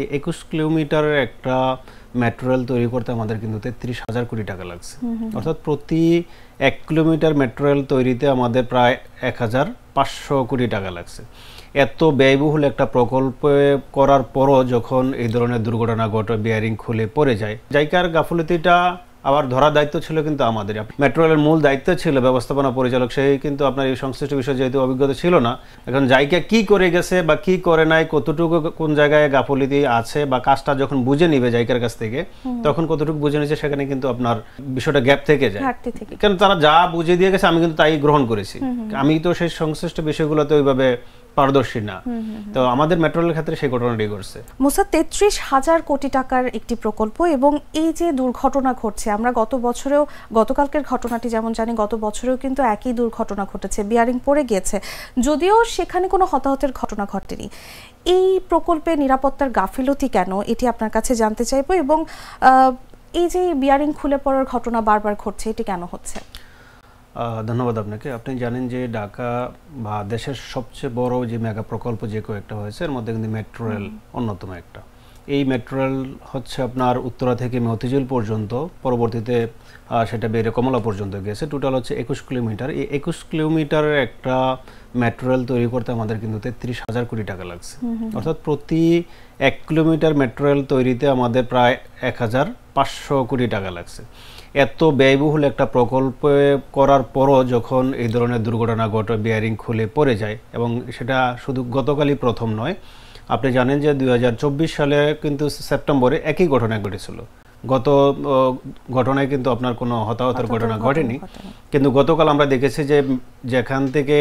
এই 21 কিলোমিটারের একটা মেট্রো রেল তৈরি করতে আমাদের কিন্তু 33,000 কোটি টাকা লাগছে। অর্থাৎ প্রতি 1 কিলোমিটার মেট্রো রেল তৈরিতে আমাদের প্রায় 1,500 কোটি টাকা লাগছে। এত ব্যয়বহুল একটা প্রকল্প করার পরও যখন এই ধরনের দুর্ঘটনা ঘটে, বিয়ারিং খুলে পড়ে যায়, জাইকার গাফলতিটা আবার ধরার দায়িত্ব ছিল কিন্তু আমাদের। মেট্রো রেলের মূল দায়িত্ব ছিল ব্যবস্থাপনা পরিচালক, সেই কিন্তু আপনার এই সংশ্লিষ্ট বিষয়ে যেহেতু অভিজ্ঞতা ছিল না, এখন জাইকা কি করে গেছে বা কি করে নাই, কতটুকু কোন জায়গায় গাফলতি আছে বা কাজটা যখন বুঝে নিবে জাইকার কাছ থেকে, তখন কতটুকু বুঝে নিচ্ছে সেখানে কিন্তু আপনার বিষয়টা গ্যাপ থেকে যায়। কারণ তারা যা বুঝে দিয়ে গেছে আমি কিন্তু তাই গ্রহণ করেছি, আমি তো সেই সংশ্লিষ্ট বিষয়গুলোতে ওইভাবে পারদর্শী না। তো আমাদের মেট্রো রেলের ক্ষেত্রে সেই ঘটনাটি ঘটছে। মুসা, 33,000 কোটি টাকার একটি প্রকল্প এবং এই যে দুর্ঘটনা ঘটছে, আমরা গত বছরেও, গতকালকের ঘটনাটি যেমন জানি, গত বছরেও কিন্তু একই দুর্ঘটনা ঘটেছে, বিয়ারিং পড়ে গিয়েছে, যদিও সেখানে কোনো হতাহতের ঘটনা ঘটেনি। এই প্রকল্পে নিরাপত্তার গাফিলতি কেন, এটি আপনার কাছে জানতে চাইবো। এবং এই যে বিয়ারিং খুলে পড়ার ঘটনা বারবার ঘটছে, এটি কেন হচ্ছে? ধন্যবাদ আপনাকে। আপনি জানেন যে ঢাকা বা দেশের সবচেয়ে বড় যে মেগা প্রকল্প যে কয়েকটা হয়েছে, এর মধ্যে কিন্তু মেট্রো রেল অন্যতম একটা। এই মেট্রো রেল হচ্ছে আপনার উত্তরা থেকে মতিঝিল পর্যন্ত, পরবর্তীতে সেটা বেড়ে কমলা পর্যন্ত গেছে। টোটাল হচ্ছে 21 কিলোমিটার। এই 21 কিলোমিটারের একটা মেট্রো রেল তৈরি করতে আমাদের কিন্তু 33,000 কোটি টাকা লাগছে। অর্থাৎ প্রতি 1 কিলোমিটার মেট্রো রেল তৈরিতে আমাদের প্রায় 1,500 কোটি টাকা লাগছে। এত ব্যয়বহুল একটা প্রকল্প করার পরও যখন এই ধরনের দুর্ঘটনা ঘটে, বিয়ারিং খুলে পড়ে যায়, এবং সেটা শুধু গতকালই প্রথম নয়, আপনি জানেন যে 2024 সালে কিন্তু সেপ্টেম্বরে একই ঘটনা ঘটেছিল। গত ঘটনায় কিন্তু আপনার কোনো হতাহতের ঘটনা ঘটেনি, কিন্তু গতকাল আমরা দেখেছি যে যেখান থেকে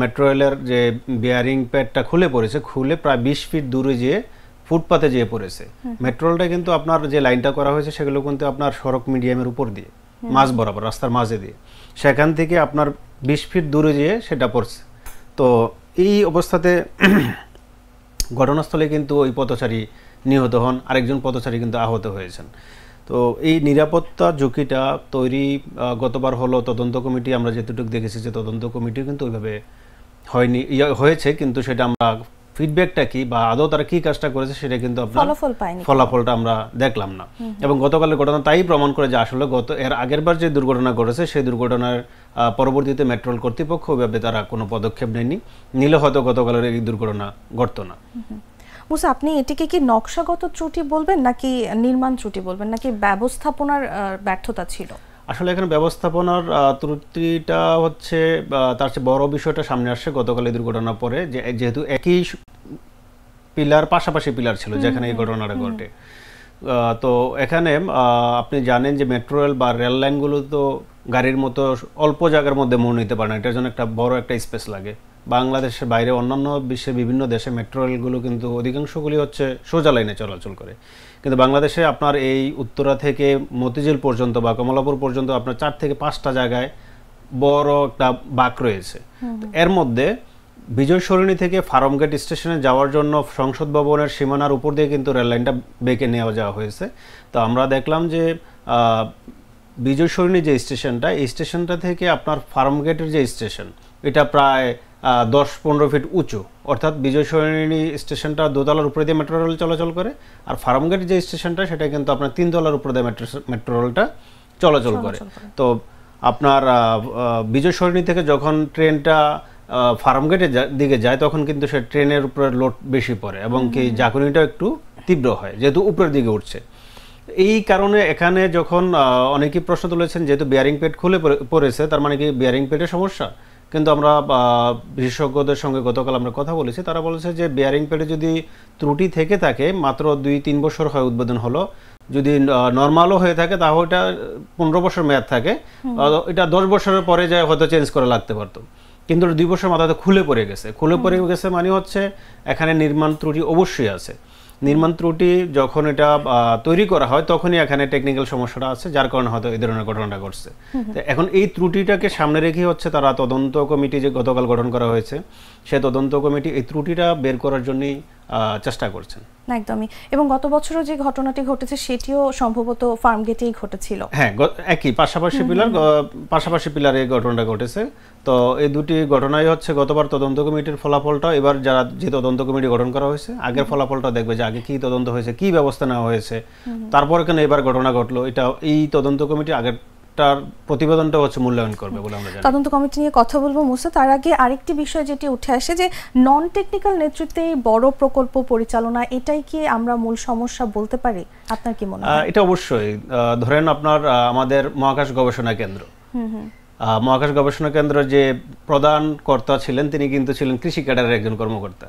মেট্রো রেলের যে বিয়ারিং প্যাডটা খুলে পড়েছে, খুলে প্রায় 20 ফিট দূরে যেয়ে ফুটপাতে যেয়ে পড়েছে। মেট্রো রেলটা কিন্তু আপনার যে লাইনটা করা হয়েছে সেগুলো কিন্তু আপনার সড়ক মিডিয়ামের উপর দিয়ে, মাঝ বরাবর রাস্তার মাঝে দিয়ে, সেখান থেকে আপনার 20 ফিট দূরে যেয়ে সেটা পড়ছে। তো এই অবস্থাতে ঘটনাস্থলে কিন্তু ওই পথচারী নিহত হন, আরেকজন পথচারী কিন্তু আহত হয়েছেন। তো এই নিরাপত্তা ঝুঁকিটা তৈরি গতবার হলো তদন্ত কমিটি, আমরা যেটুকু দেখেছি যে তদন্ত কমিটি কিন্তু ওইভাবে হয়নি, হয়েছে, কিন্তু সেটা আমরা ফিডব্যাকটা কি বা আদৌ তারা কি কাজটা করেছে সেটা কিন্তু আপনার ফলাফলটা আমরা দেখলাম না। এবং গতকালের ঘটনা তাই প্রমাণ করে যে আসলে এর আগেরবার যে দুর্ঘটনা ঘটেছে সেই দুর্ঘটনার পরবর্তীতে মেট্রো রেল কর্তৃপক্ষ ওইভাবে তারা কোনো পদক্ষেপ নেয়নি, নিলে হয়তো গতকালের এই দুর্ঘটনা ঘটতো না। মুসা, আপনি এটিকে কি নকশাগত ত্রুটি বলবেন, নাকি নির্মাণ ত্রুটি বলবেন, নাকি ব্যবস্থাপনার ব্যর্থতা ছিল? আসলে এখানে ব্যবস্থাপনার ত্রুটিটা হচ্ছে তার চেয়ে বড় বিষয়টা সামনে আসছে গতকাল এই দুর্ঘটনার পরে, যেহেতু একই পিলার, পাশাপাশি পিলার ছিল যেখানে এই ঘটনাটা ঘটে। তো এখানে আপনি জানেন যে মেট্রো রেল বা রেল লাইনগুলো তো গাড়ির মতো অল্প জায়গার মধ্যে মোড় নিতে পারে না, এটার জন্য একটা বড় একটা স্পেস লাগে। বাংলাদেশের বাইরে অন্যান্য বিশ্বের বিভিন্ন দেশে মেট্রো রেলগুলো কিন্তু অধিকাংশগুলি হচ্ছে সোজা লাইনে চলাচল করে, কিন্তু বাংলাদেশে আপনার এই উত্তরা থেকে মতিঝিল পর্যন্ত বা কমলাপুর পর্যন্ত আপনার 4 থেকে 5টা জায়গায় বড় একটা বাঁক রয়েছে। এর মধ্যে বিজয় সরণি থেকে ফার্মগেট স্টেশনে যাওয়ার জন্য সংসদ ভবনের সীমানার উপর দিয়ে কিন্তু রেল লাইনটা বেঁকে নেওয়া যাওয়া হয়েছে। তো আমরা দেখলাম যে বিজয় সরণি যে স্টেশনটা, এই স্টেশনটা থেকে আপনার ফার্মগেটের যে স্টেশন, এটা প্রায় 10-15 ফিট উঁচু। অর্থাৎ বিজয় সরণি স্টেশনটা 2 তলার উপরে দিয়ে মেট্রো রেল চলাচল করে, আর ফার্মগেট যে স্টেশনটা সেটা কিন্তু আপনার 3 তলার উপরে দিয়ে মেট্রো রেলটা চলাচল করে। তো আপনার বিজয় সরণি থেকে যখন ট্রেনটা ফার্মগেটের দিকে যায় তখন কিন্তু সে ট্রেনের উপরে লোড বেশি পড়ে এবং কি ঝাঁকুনিটা একটু তীব্র হয় যেহেতু উপরের দিকে উঠছে। এই কারণে এখানে যখন অনেকেই প্রশ্ন তুলেছেন যেহেতু বিয়ারিং প্যাড খুলে পড়েছে তার মানে কি বিয়ারিং প্যাডের সমস্যা, কিন্তু আমরা বিশেষজ্ঞদের সঙ্গে গতকাল আমরা কথা বলেছি, তারা বলেছে যে বিয়ারিং প্যাডে যদি ত্রুটি থেকে থাকে মাত্র 2-3 বছর হয় উদ্বোধন হলো, যদি নর্মালও হয়ে থাকে তাহলে এটা 15 বছর মেয়াদ থাকে, এটা 10 বছরের পরে যায় হয়তো চেঞ্জ করে লাগতে পারতো, কিন্তু 2 বছর মাথাতে খুলে পড়ে গেছে মানে হচ্ছে এখানে নির্মাণ ত্রুটি অবশ্যই আছে। নির্মাণ ত্রুটি যখন এটা তৈরি করা হয় তখনই এখানে টেকনিক্যাল সমস্যাটা আছে, যার কারণে হয়তো এই ধরনের ঘটনাটা ঘটছে। এখন এই ত্রুটিটাকে সামনে রেখে হচ্ছে তারা তদন্ত কমিটি যে গতকাল গঠন করা হয়েছে, সেই তদন্ত কমিটি এই ত্রুটিটা বের করার জন্যই চেষ্টা করছেন। একদমই। এবং গত বছরও যে ঘটনাটি ঘটেছে সেটিও সম্ভবত ফার্মগেটেই ঘটেছিল। হ্যাঁ, একই পাশাপাশি পিলারে এই ঘটনাটা ঘটেছে। তো এই দুটি ঘটনাই হচ্ছে গতবার তদন্ত কমিটির ফলাফলটা, এবার যারা যে তদন্ত কমিটি গঠন করা হয়েছে আগের ফলাফলটা দেখবে যে আগে কি তদন্ত হয়েছে, কি ব্যবস্থা নেওয়া হয়েছে, তারপর কেন এবার ঘটনা ঘটলো, এটা এই তদন্ত কমিটি আগের তার প্রতিবেদনটা হচ্ছে মূল্যায়ন করবে বলে আমরা জানি। তদন্ত কমিটি নিয়ে কথা বলবো মুসা, তার আগে আরেকটি বিষয় যেটি উঠে আসে যে নন টেকনিক্যাল নেতৃত্বে এই বড় প্রকল্প পরিচালনা, এটাই কি আমরা মূল সমস্যা বলতে পারি? আপনার কি মনে হয়? এটা অবশ্যই। ধরেন আপনার আমাদের মহাকাশ গবেষণা কেন্দ্র, মহাকাশ গবেষণা কেন্দ্রের যে প্রধান কর্তা ছিলেন তিনি কিন্তু ছিলেন কৃষি ক্যাডারের একজন কর্মকর্তা।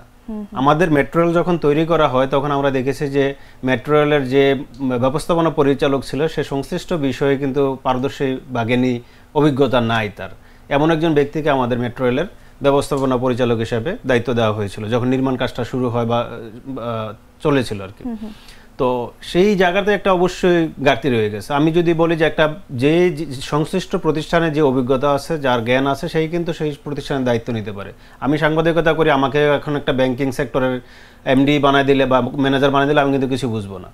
আমাদের মেট্রো রেল যখন তৈরি করা হয় তখন আমরা দেখেছি যে মেট্রো রেলের যে ব্যবস্থাপনা পরিচালক ছিল সে সংশ্লিষ্ট বিষয়ে কিন্তু পারদর্শী বা জ্ঞানী অভিজ্ঞতা নাই তার। এমন একজন ব্যক্তিকে আমাদের মেট্রো রেলের ব্যবস্থাপনা পরিচালক হিসেবে দায়িত্ব দেওয়া হয়েছিল যখন নির্মাণ কাজটা শুরু হয় বা চলেছিল আর কি। তো সেই জায়গাতে একটা অবশ্যই ঘাটতি রয়ে গেছে। আমি যদি বলি যে একটা যে সংশ্লিষ্ট প্রতিষ্ঠানে যে অভিজ্ঞতা আছে, যার জ্ঞান আছে, সেই কিন্তু সেই প্রতিষ্ঠানের দায়িত্ব নিতে পারে। আমি সাংবাদিকতা করি, আমাকে এখন একটা ব্যাংকিং সেক্টরের এমডি বানায় দিলে বা ম্যানেজার বানায় দিলে আমি কিন্তু কিছু বুঝবো না।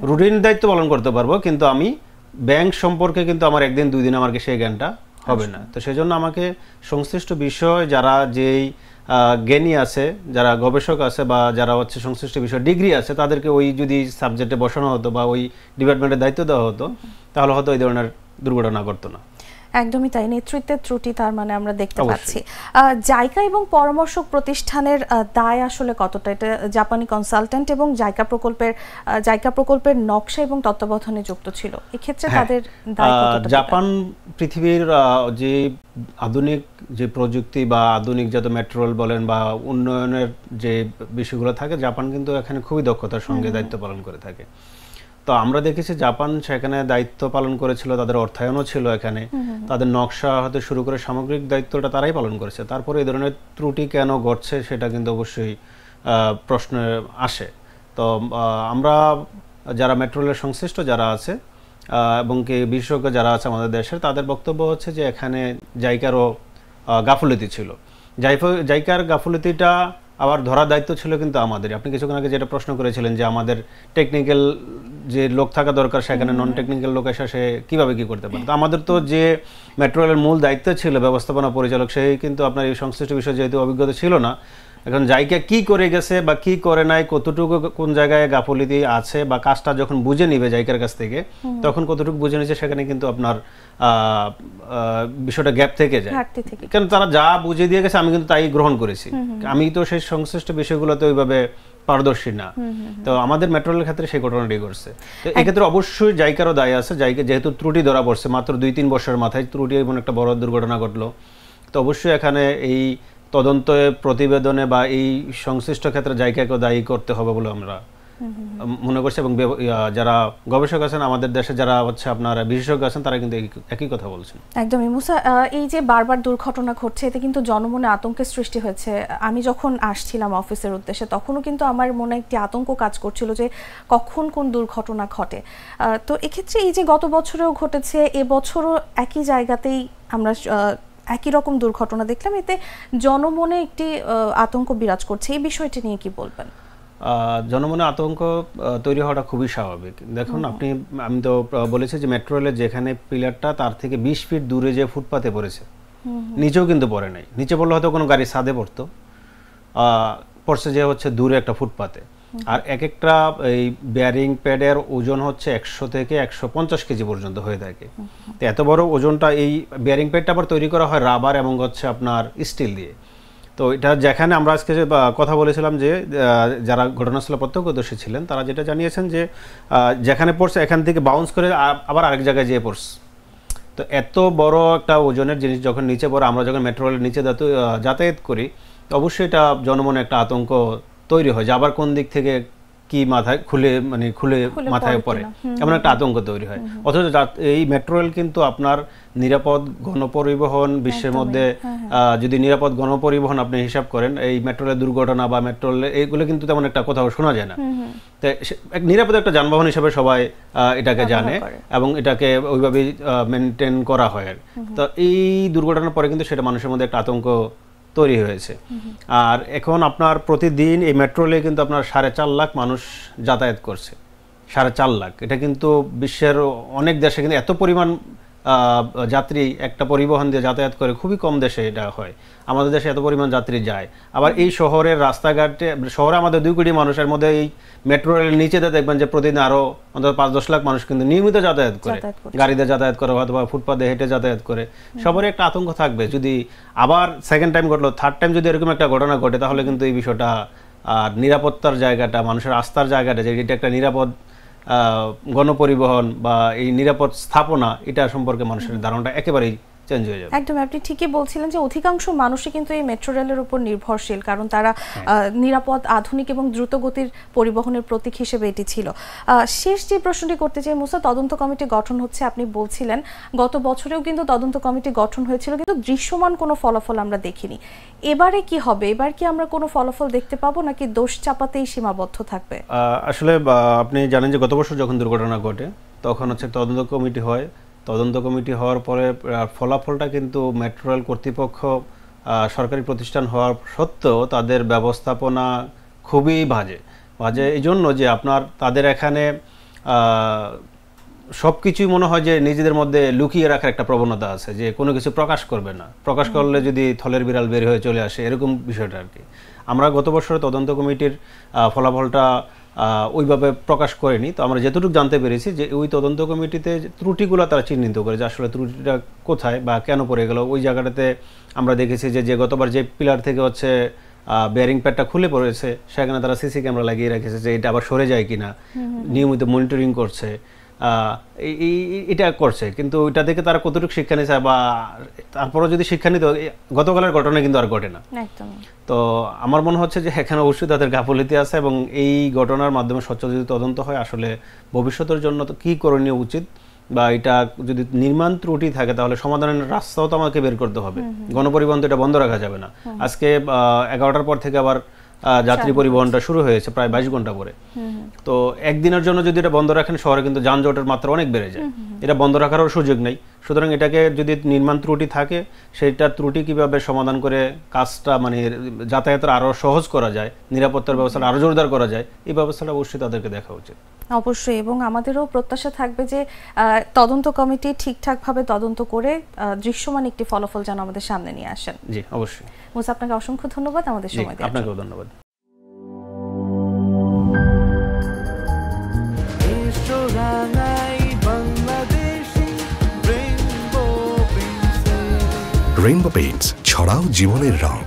রুটিন দায়িত্ব পালন করতে পারবো, কিন্তু আমি ব্যাংক সম্পর্কে কিন্তু আমার একদিন দুই দিন আমার সেই জ্ঞানটা হবে না। তো সেই জন্য আমাকে সংশ্লিষ্ট বিষয় যারা যেই জ্ঞানী আছে, যারা গবেষক আছে বা যারা হচ্ছে সংশ্লিষ্ট বিষয় ডিগ্রি আছে, তাদেরকে ওই যদি সাবজেক্টে বসানো হতো বা ওই ডিপার্টমেন্টের দায়িত্ব দেওয়া হতো তাহলে হয়তো এই ধরনের দুর্ঘটনা ঘটতো না। একদমই তাই, নেতৃত্বের ত্রুটি তার মানে আমরা দেখতে পাচ্ছি। জাইকা এবং পরামর্শক প্রতিষ্ঠানের দায় আসলে কতটা? এটা জাপানি কনসালটেন্ট এবং জাইকা প্রকল্পের নকশা এবং তত্ত্বাবধানে যুক্ত ছিল, এক্ষেত্রে তাদের দায় কতটা? জাপান পৃথিবীর যে আধুনিক যে প্রযুক্তি বা আধুনিক যত মেট্রো রেল বলেন বা উন্নয়নের যে বিষয়গুলো থাকে, জাপান কিন্তু এখানে খুবই দক্ষতার সঙ্গে দায়িত্ব পালন করে থাকে। তো আমরা দেখেছি জাপান সেখানে দায়িত্ব পালন করেছিল, তাদের অর্থায়নও ছিল এখানে, তাদের নকশা হতে শুরু করে সামগ্রিক দায়িত্বটা তারাই পালন করেছে। তারপরে এই ধরনের ত্রুটি কেন ঘটছে সেটা কিন্তু অবশ্যই প্রশ্নে আসে। তো আমরা যারা মেট্রো রেলের সংশ্লিষ্ট যারা আছে এবং কি বিশেষজ্ঞ যারা আছে আমাদের দেশের, তাদের বক্তব্য হচ্ছে যে এখানে জাইকারও গাফলতি ছিল। জাইকার গাফলতিটা আবার ধরার দায়িত্ব ছিল কিন্তু আমাদের। আপনি কিছুক্ষণ আগে যেটা প্রশ্ন করেছিলেন যে আমাদের টেকনিক্যাল যে লোক থাকা দরকার, সেখানে নন টেকনিক্যাল লোক এসে সে কীভাবে কী করতে পারে। তো আমাদের তো যে মেট্রো রেলের মূল দায়িত্ব ছিল ব্যবস্থাপনা পরিচালক, সেই কিন্তু আপনার এই সংশ্লিষ্ট বিষয়ে যেহেতু অভিজ্ঞতা ছিল না, এখন জাইকা কি করে গেছে বা কি করে নাই, কতটুকু কোন জায়গায় গাফলতি আছে বা কাজটা যখন বুঝে নিবে জাইকার কাছ থেকে, তখন কতটুকু বুঝে নিচ্ছে সেখানে কিন্তু আপনার বিষয়টা গ্যাপ থেকে যায়। কারণ তারা যা বুঝে দিয়ে গেছে আমি কিন্তু তাই গ্রহণ করেছি, আমি তো সেই সংশ্লিষ্ট বিষয়গুলোতে ওইভাবে পারদর্শী না। তো আমাদের মেট্রো রেলের ক্ষেত্রে সেই ঘটনাটি ঘটছে। তো এক্ষেত্রে অবশ্যই জাইকারও দায় আছে। জাইকা যেহেতু ত্রুটি ধরা পড়ছে মাত্র 2-3 বছরের মাথায় ত্রুটি এবং একটা বড় দুর্ঘটনা ঘটলো, তো অবশ্যই এখানে এই তদন্তে প্রতিবেদনে বা এই সংশ্লিষ্ট ক্ষেত্রে জাইকাকে দায়ী করতে হবে বলে আমরা মনে করছি। এবং যারা গবেষক আছেন আমাদের দেশে, যারা হচ্ছে আপনার বিশেষজ্ঞ আছেন, তারা কিন্তু একই কথা বলছেন। একদমই মুসা, এই যে বারবার দুর্ঘটনা ঘটছে এতে কিন্তু জনমনে আতঙ্কের সৃষ্টি হয়েছে। আমি যখন আসছিলাম অফিসের উদ্দেশ্যে তখনও কিন্তু আমার মনে একটি আতঙ্ক কাজ করছিল যে কখন কোন দুর্ঘটনা ঘটে। তো এক্ষেত্রে এই যে গত বছরেও ঘটেছে, এবছরও একই জায়গাতেই আমরা একই রকম দুর্ঘটনা দেখলাম, এতে জনমনে একটি আতঙ্ক বিরাজ করছে। এই বিষয়টি নিয়ে কি বলবেন? জনমনে আতঙ্ক তৈরি হওয়াটা খুবই স্বাভাবিক। দেখুন আমি তো বলেছি যে মেট্রো রেলের যেখানে পিলারটা তার থেকে 20 ফিট দূরে যে ফুটপাতে পড়েছে, নিচেও কিন্তু পড়ে নাই। নিচে পড়লে হয়তো কোনো গাড়ি ছাদে পড়তো, পড়ছে যে হচ্ছে দূরে একটা ফুটপাতে। আর এক একটা এই বেয়ারিং প্যাডের ওজন হচ্ছে 100 থেকে 150 কেজি পর্যন্ত হয়ে থাকে। তো এত বড় ওজনটা, এই বেয়ারিং প্যাডটা আবার তৈরি করা হয় রাবার এবং হচ্ছে আপনার স্টিল দিয়ে। তো এটা যেখানে আমরা আজকে যে কথা বলেছিলাম যে যারা ঘটনাস্থলে প্রত্যক্ষদর্শী ছিলেন তারা যেটা জানিয়েছেন যে যেখানে পড়ছে এখান থেকে বাউন্স করে আবার আরেক জায়গায় যেয়ে পড়ছে। তো এত বড় একটা ওজনের জিনিস যখন নিচে পড়ে, আমরা যখন মেট্রো রেলের নিচে যাতায়াত করি, তো অবশ্যই এটা জনমনে একটা আতঙ্ক তৈরি হয় যে আবার কোন দিক থেকে কি মাথায় খুলে মাথায় পড়ে, এমন একটা আতঙ্ক তৈরি হয়। অথচ এই মেট্রো রেল কিন্তু আপনার নিরাপদ গণপরিবহন, বিশ্বের মধ্যে যদি নিরাপদ গণপরিবহন আপনি হিসাব করেন, এই মেট্রো রেলের দুর্ঘটনা বা মেট্রো রেল এইগুলো কিন্তু তেমন একটা কোথাও শোনা যায় না। তো এক নিরাপদ একটা যানবাহন হিসেবে সবাই এটাকে জানে এবং এটাকে ওইভাবেই মেনটেন করা হয়। তো এই দুর্ঘটনার পরে কিন্তু সেটা মানুষের মধ্যে একটা আতঙ্ক তৈরি হয়েছে। আর এখন আপনার প্রতিদিন এই মেট্রো রেলে কিন্তু আপনার 4.5 লাখ মানুষ যাতায়াত করছে, 4.5 লাখ। এটা কিন্তু বিশ্বের অনেক দেশে কিন্তু এত পরিমাণ যাত্রী একটা পরিবহন দিয়ে যাতায়াত করে খুবই কম দেশে এটা হয়। আমাদের দেশে এত পরিমাণ যাত্রী যায়। আবার এই শহরের রাস্তাঘাটে, শহরে আমাদের 2 কোটি মানুষের মধ্যে এই মেট্রো রেলের নিচেতে দেখবেন যে প্রতিদিন আরো অন্তত 5-10 লাখ মানুষ কিন্তু নিয়মিত যাতায়াত করে, গাড়িতে যাতায়াত করে অথবা ফুটপাতে হেঁটে যাতায়াত করে। সবারই একটা আতঙ্ক থাকবে, যদি আবার সেকেন্ড টাইম ঘটলো, থার্ড টাইম যদি এরকম একটা ঘটনা ঘটে, তাহলে কিন্তু এই বিষয়টা নিরাপত্তার জায়গাটা, মানুষের আস্থার জায়গাটা, যে এটা একটা নিরাপদ গণপরিবহন বা এই নিরাপদ স্থাপনা, এটা সম্পর্কে মানুষের ধারণাটা একেবারেই চেঞ্জ হয়ে যাবে। একদম, আপনি ঠিকই বলছিলেন যে অধিকাংশ মানুষই কিন্তু এই মেট্রো রেলের উপর নির্ভরশীল, কারণ তারা নিরাপদ, আধুনিক এবং দ্রুতগতির পরিবহনের প্রতীক হিসেবে এটি ছিল। শেষ যে প্রশ্নটি করতে চাই মুসা, তদন্ত কমিটি গঠন হচ্ছে, আপনি বলছিলেন গত বছরেও কিন্তু তদন্ত কমিটি গঠন হয়েছিল, কিন্তু দৃশ্যমান কোনো ফলাফল আমরা দেখিনি। এবারে কি হবে? এবার কি আমরা কোনো ফলাফল দেখতে পাবো, নাকি দোষ চাপাতেই সীমাবদ্ধ থাকবে? আসলে আপনি জানেন যে গত বছর যখন দুর্ঘটনা ঘটে তখন হচ্ছে তদন্ত কমিটি হয়। তদন্ত কমিটি হওয়ার পরে ফলাফলটা কিন্তু মেট্রো রেল কর্তৃপক্ষ সরকারি প্রতিষ্ঠান হওয়ার সত্ত্বেও তাদের ব্যবস্থাপনা খুবই বাজে এই জন্য যে আপনার তাদের এখানে সব কিছুই মনে হয় যে নিজেদের মধ্যে লুকিয়ে রাখার একটা প্রবণতা আছে, যে কোনো কিছু প্রকাশ করবে না, প্রকাশ করলে যদি থলের বিড়াল বের হয়ে চলে আসে, এরকম বিষয়টা আর কি। আমরা গত বছরে তদন্ত কমিটির ফলাফলটা ওইভাবে প্রকাশ করেনি। তো আমরা যেটুকু জানতে পেরেছি যে ওই তদন্ত কমিটিতে ত্রুটিগুলো তারা চিহ্নিত করে, যে আসলে ত্রুটিটা কোথায় বা কেন পড়ে গেল। ওই জায়গাটাতে আমরা দেখেছি যে গতবার যে পিলার থেকে হচ্ছে বেয়ারিং প্যাডটা খুলে পড়েছে, সেখানে তারা সিসি ক্যামেরা লাগিয়ে রেখেছে যে এটা আবার সরে যায় কিনা, নিয়মিত মনিটরিং করছে, এটা করছে। কিন্তু ওইটা থেকে তারা কতটুকু শিক্ষা নিয়েছে, বা তারপরে যদি শিক্ষা নিত, গতকালের ঘটনা কিন্তু আর ঘটে না। তো আমার মনে হচ্ছে যে এখানে অবশ্যই তাদের গাফিলতি আছে, এবং এই ঘটনার মাধ্যমে স্বচ্ছ যদি তদন্ত হয়, আসলে ভবিষ্যতের জন্য তো কি করণীয় উচিত, বা এটা যদি নির্মাণ ত্রুটি থাকে তাহলে সমাধানের রাস্তাও তো আমাকে বের করতে হবে। গণপরিবহন তো এটা বন্ধ রাখা যাবে না। আজকে 11টার পর থেকে আবার যাত্রী পরিবহনটা শুরু হয়েছে প্রায় 22 ঘন্টা পরে। তো একদিনের জন্য যদি এটা বন্ধ রাখেন, শহরে কিন্তু যানজটের মাত্রা অনেক বেড়ে যায়। এটা বন্ধ রাখারও সুযোগ নেই। সুতরাং এটাকে যদি নির্মাণ ত্রুটি থাকে, সেটা ত্রুটি কিভাবে সমাধান করে কাজটা মানে যাতায়াতের আরো সহজ করা যায়, নিরাপত্তার ব্যবস্থাটা আরো জোরদার করা যায়, এই ব্যবস্থাটা অবশ্যই তাদেরকে দেখা উচিত। অবশ্যই, এবং আমাদেরও প্রত্যাশা থাকবে যে তদন্ত কমিটি ঠিকঠাকভাবে তদন্ত করে দৃশ্যমান একটি ফলাফল যেন আমাদের সামনে নিয়ে আসেন। জি অবশ্যই। মুসা, আপনাকে অসংখ্য ধন্যবাদ আমাদের সময় দেওয়ার জন্য। আপনাকেও ধন্যবাদ। রেইনবো পেইন্টস, ছড়াও জীবনের রং।